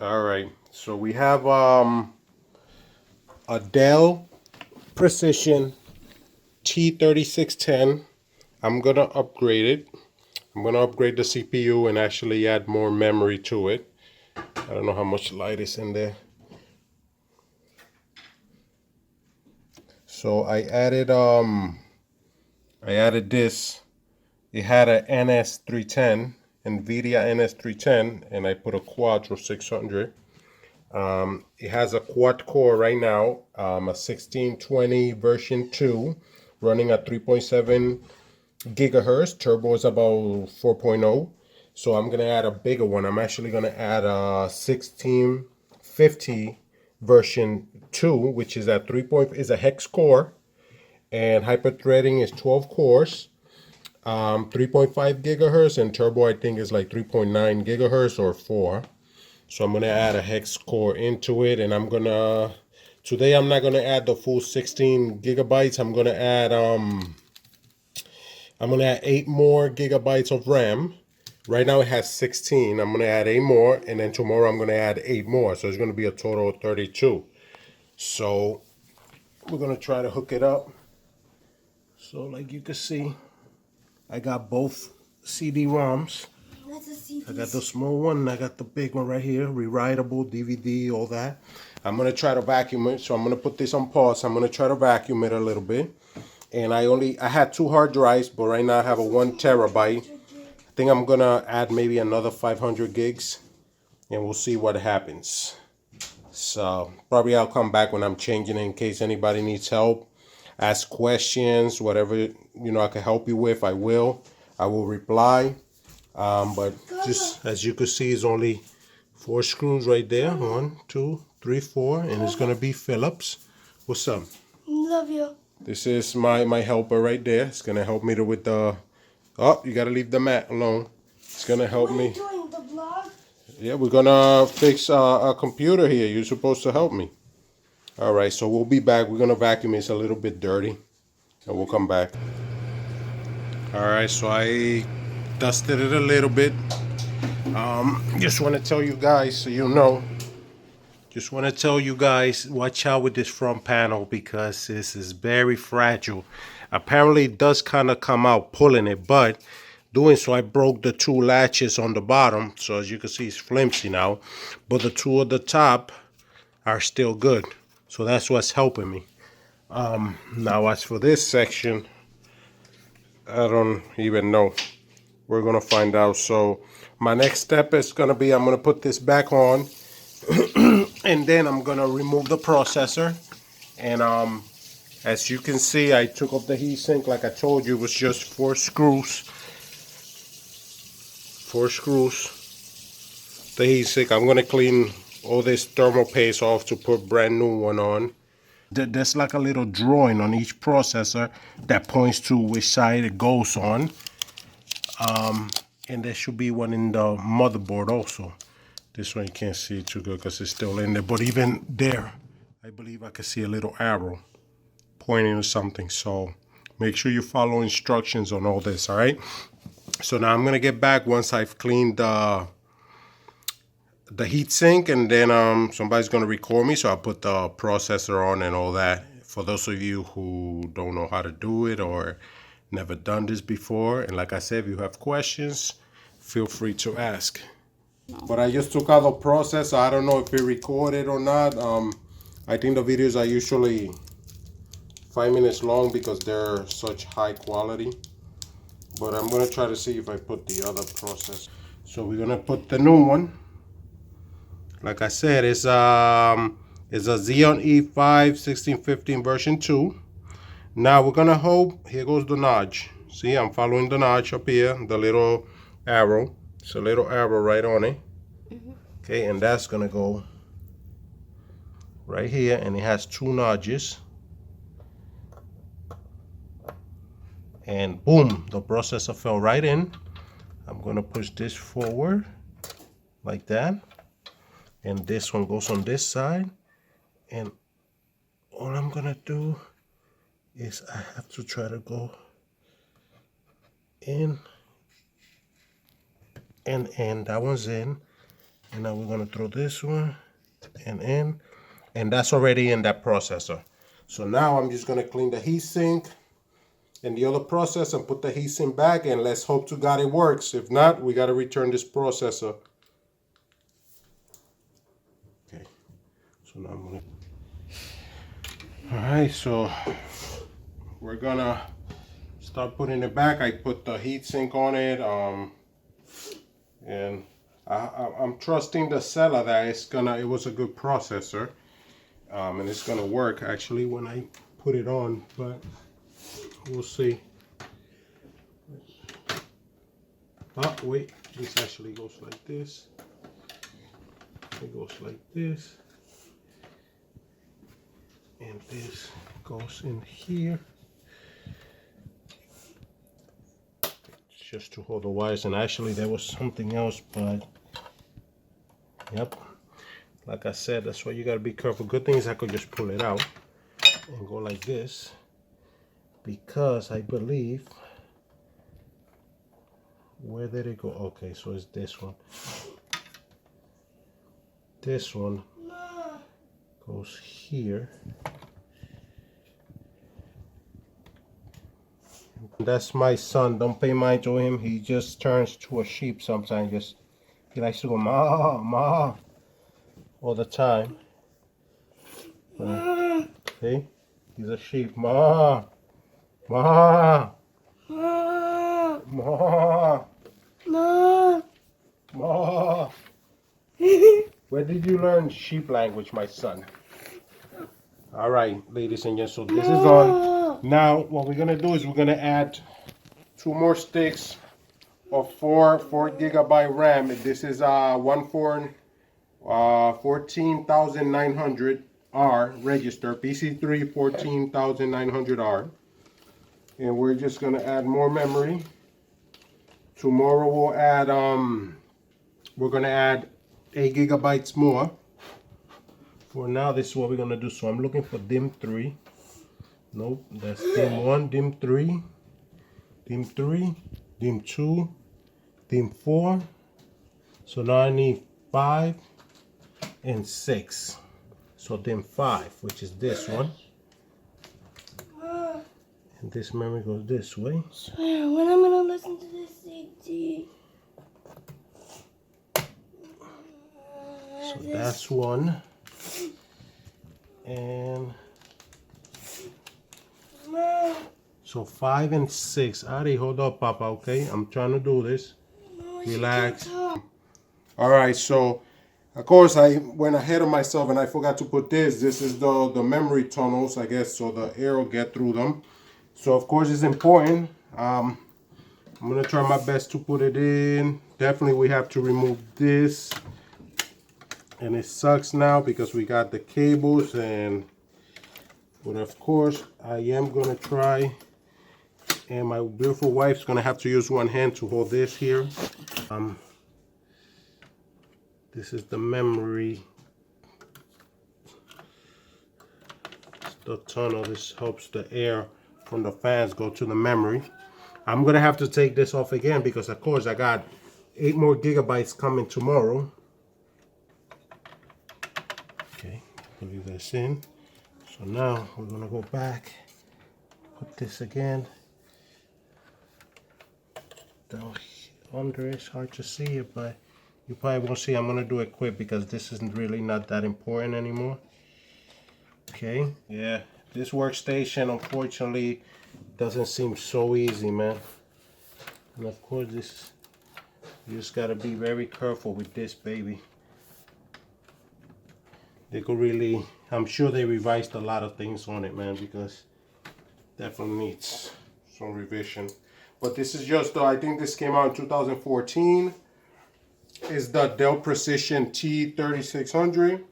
All right, so we have a Dell Precision T3610. I'm gonna upgrade it. I'm gonna upgrade the CPU and actually add more memory to it. I don't know how much light is in there. So I added this. It had a NS310, NVIDIA NS310, and I put a Quadro 600. It has a quad core right now, a 1620 version 2, running at 3.7 gigahertz. Turbo is about 4.0. So I'm gonna add a bigger one. I'm actually gonna add a 1650 version 2, which is at 3. Is a hex core, and hyper-threading is 12 cores. 3.5 gigahertz, and turbo I think is like 3.9 gigahertz or 4. So I'm gonna add a hex core into it, and today I'm not gonna add the full 16 gigabytes. I'm gonna add 8 more gigabytes of RAM. Right now it has 16. I'm gonna add 8 more, and then tomorrow I'm gonna add 8 more. So it's gonna be a total of 32. So we're gonna try to hook it up. So like you can see, I got both CD-ROMs. I got the small one and I got the big one right here, rewritable, DVD, all that. I'm gonna try to vacuum it, so I'm gonna put this on pause. I'm gonna try to vacuum it a little bit. And I had 2 hard drives, but right now I have a 1 terabyte. I think I'm gonna add maybe another 500 gigs, and we'll see what happens. So probably I'll come back when I'm changing it in case anybody needs help. Ask questions, whatever I can help you with, I will reply. But just as you can see, it's only 4 screws right there. 1, 2, 3, 4, and it's gonna be Phillips. What's up? Love you. This is my helper right there. It's gonna help me with the. Oh, you gotta leave the mat alone. It's gonna help me. What are you doing? The vlog? Yeah, we're gonna fix a computer here. You're supposed to help me. All right, so we'll be back. We're gonna vacuum. It's a little bit dirty, and we'll come back. All right, so I dusted it a little bit. Just want to tell you guys, so you know. Just want to tell you guys, watch out with this front panel because this is very fragile. Apparently, it does kind of come out pulling it, but doing so, I broke the 2 latches on the bottom. So as you can see, it's flimsy now. But the 2 at the top are still good. So that's what's helping me. Now, as for this section, I don't even know. We're going to find out. So my next step is going to be, I'm going to put this back on. And then I'm gonna remove the processor, and as you can see, I took off the heatsink. Like I told you, it was just 4 screws. 4 screws. The heatsink. I'm gonna clean all this thermal paste off to put brand new one on. There's like a little drawing on each processor that points to which side it goes on, and there should be one in the motherboard also. This one you can't see too good because it's still in there. But even there, I believe I can see a little arrow pointing to something. So make sure you follow instructions on all this, all right? So now I'm going to get back once I've cleaned the heatsink. And then somebody's going to record me. So I'll put the processor on and all that. For those of you who don't know how to do it or never done this before. And like I said, if you have questions, feel free to ask. But I just took out the process. I don't know if it recorded or not. I think the videos are usually 5 minutes long because they're such high quality. But I'm gonna try to see if I put the other process. So we're gonna put the new one. Like I said, it's a Xeon E5 1615 version 2. Now we're gonna hope. Here goes the notch. See, I'm following the notch up here, the little arrow. It's a little arrow right on it. Okay, and that's gonna go right here, and it has 2 notches. And boom, the processor fell right in. I'm gonna push this forward like that, and this one goes on this side. And all I'm gonna do is I have to try to go in and that one's in. And now we're gonna throw this one and in, and that's already in that processor. So now I'm just gonna clean the heatsink and the other processor and put the heatsink back, and let's hope to God it works. If not, we gotta return this processor. Okay, so now I'm gonna. All right, so we're gonna start putting it back. I put the heatsink on it, and I'm trusting the seller that it was a good processor, and it's gonna work actually when I put it on, but we'll see. Oh wait, this actually goes like this. It goes like this, and this goes in here. Just to hold the wires, and actually there was something else, but yep, like I said, that's why you got to be careful. Good thing is I could just pull it out and go like this, because I believe, where did it go? Okay, so it's this one. This one goes here. That's my son. Don't pay mind to him. He just turns to a sheep sometimes. He likes to go ma ma all the time. See, he's a sheep. Ma ma Ma. ma Ma. ma. Where did you learn sheep language, my son? All right, ladies and gents. So this is on. Now what we're gonna do is we're gonna add 2 more sticks of 4 gigabyte RAM. This is 14900R register, PC3 14900R, and we're just gonna add more memory. Tomorrow we'll add we're gonna add 8 gigabytes more. For now, this is what we're gonna do. So I'm looking for DIMM 3. Nope, that's DIMM 1, DIMM 3, DIMM 3, DIMM 2, DIMM 4. So now I need 5 and 6. So DIMM 5, which is this one. And this memory goes this way. Swear, when I'm gonna listen to this CD? So that's one. And so 5 and 6. Ari, hold up, Papa, okay? I'm trying to do this. Relax. All right, so of course I went ahead of myself and I forgot to put this. This is the memory tunnels, I guess, so the air will get through them. So of course it's important. I'm gonna try my best to put it in. Definitely we have to remove this. And it sucks now because we got the cables, but of course I am gonna try, and my beautiful wife's gonna have to use one hand to hold this here. This is the memory, the tunnel. This helps the air from the fans go to the memory. I'm gonna have to take this off again because of course I got 8 more gigabytes coming tomorrow. Okay, leave this in. So now we're gonna go back, put this again down under. It's hard to see it, but you probably won't see. I'm gonna do it quick because this isn't really not that important anymore. Okay, yeah, this workstation unfortunately doesn't seem so easy, man. And of course this, you just gotta be very careful with this baby. They could really, I'm sure they revised a lot of things on it, man, because definitely needs some revision. But this is just, I think this came out in 2014. It's the Dell Precision T3610,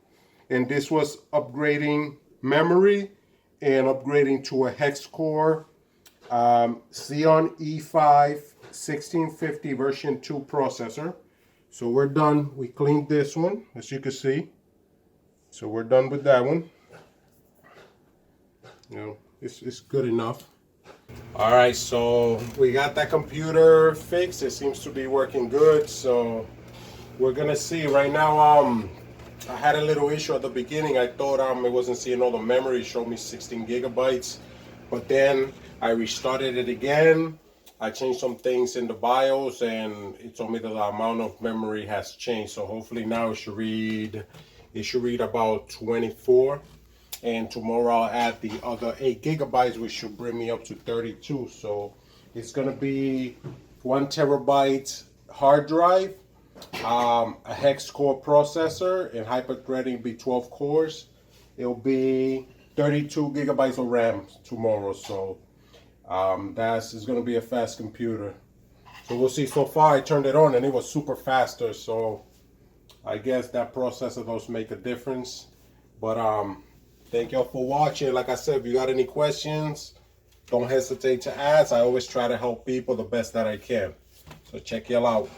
and this was upgrading memory and upgrading to a hex core Xeon E5 1650 version 2 processor. So we're done. We cleaned this one, as you can see. So we're done with that one. You know, it's good enough. All right, so we got that computer fixed. It seems to be working good. So we're gonna see right now. I had a little issue at the beginning. I thought it wasn't seeing all the memory. It showed me 16 gigabytes, but then I restarted it again. I changed some things in the BIOS, and it told me that the amount of memory has changed. So hopefully now it should read about 24. And tomorrow I'll add the other 8 gigabytes, which should bring me up to 32. So it's gonna be 1 terabyte hard drive, a hex core processor, and hyper-threading be 12 cores. It'll be 32 gigabytes of RAM tomorrow. So it's gonna be a fast computer. So we'll see. So far I turned it on and it was super faster. So I guess that processor does make a difference. But thank y'all for watching. Like I said, if you got any questions, don't hesitate to ask. I always try to help people the best that I can. So check y'all out.